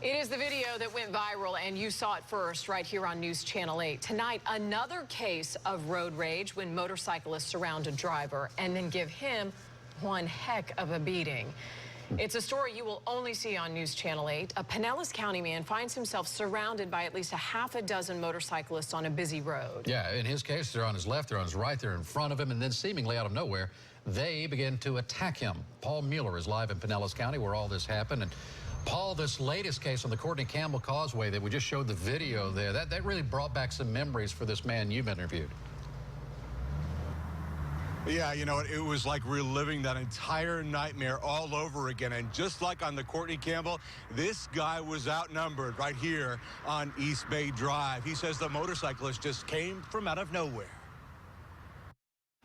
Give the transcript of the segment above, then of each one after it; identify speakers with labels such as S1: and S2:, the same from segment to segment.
S1: It is the video that went viral, and you saw it first right here on News Channel 8. Tonight, another case of road rage when motorcyclists surround a driver and then give him one heck of a beating. It's a story you will only see on News Channel 8. A Pinellas County man finds himself surrounded by at least a half a dozen motorcyclists on a busy road. Yeah, in his case, they're on his left, they're on his right, they're in front of him, and then seemingly out of nowhere, they begin to attack him. Paul Mueller is live in Pinellas County where all this happened. And Paul, this latest case on the Courtney Campbell Causeway that we just showed the video there, that really brought back some memories for this man you've interviewed.
S2: Yeah, you know, it was like reliving that entire nightmare all over again. And just like on the Courtney Campbell, this guy was outnumbered right here on East Bay Drive. He says the motorcyclist just came from out of nowhere.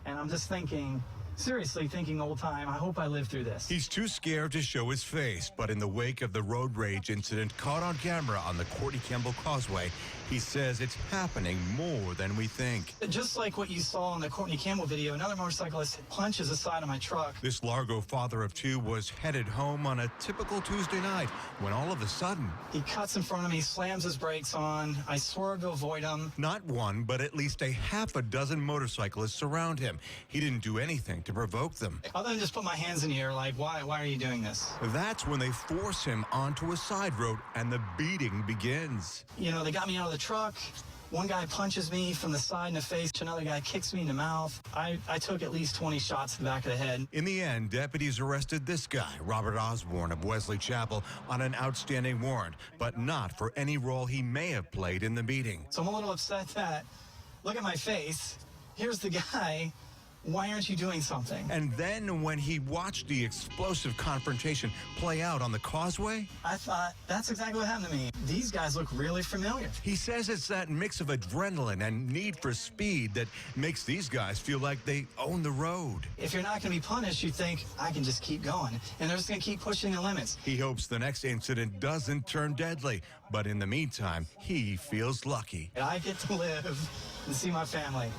S3: And I'm just thinking, seriously thinking old time, I hope I live through this.
S2: He's too scared to show his face, but in the wake of the road rage incident caught on camera on the Courtney Campbell Causeway, he says it's happening more than we think.
S3: Just like what you saw in the Courtney Campbell video, another motorcyclist punches the side of my truck.
S2: This Largo father of two was headed home on a typical Tuesday night when all of a sudden
S3: he cuts in front of me, slams his brakes on. I swerve to avoid him.
S2: Not one, but at least a half a dozen motorcyclists surround him. He didn't do anything to provoke them.
S3: Other than just put my hands in the air like, why are you doing this?
S2: That's when they force him onto a side road and the beating begins.
S3: You know, they got me out of the truck. One guy punches me from the side in the face. Another guy kicks me in the mouth. I took at least 20 shots to the back of the head.
S2: In the end, deputies arrested this guy, Robert Osborne of Wesley Chapel, on an outstanding warrant, but not for any role he may have played in the beating.
S3: So I'm a little upset that, look at my face. Here's the guy. Why aren't you doing something?
S2: And then when he watched the explosive confrontation play out on the causeway,
S3: I thought, that's exactly what happened to me. These guys look really familiar.
S2: He says it's that mix of adrenaline and need for speed that makes these guys feel like they own the road.
S3: If you're not going to be punished, you think, I can just keep going. And they're just going to keep pushing the limits.
S2: He hopes the next incident doesn't turn deadly. But in the meantime, he feels lucky.
S3: I get to live and see my family.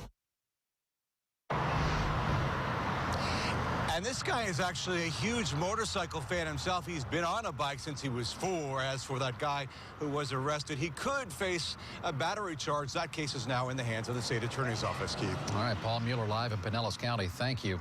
S2: And this guy is actually a huge motorcycle fan himself. He's been on a bike since he was 4. As for that guy who was arrested, he could face a battery charge. That case is now in the hands of the state attorney's office, Keith.
S1: All right, Paul Mueller live in Pinellas County. Thank you.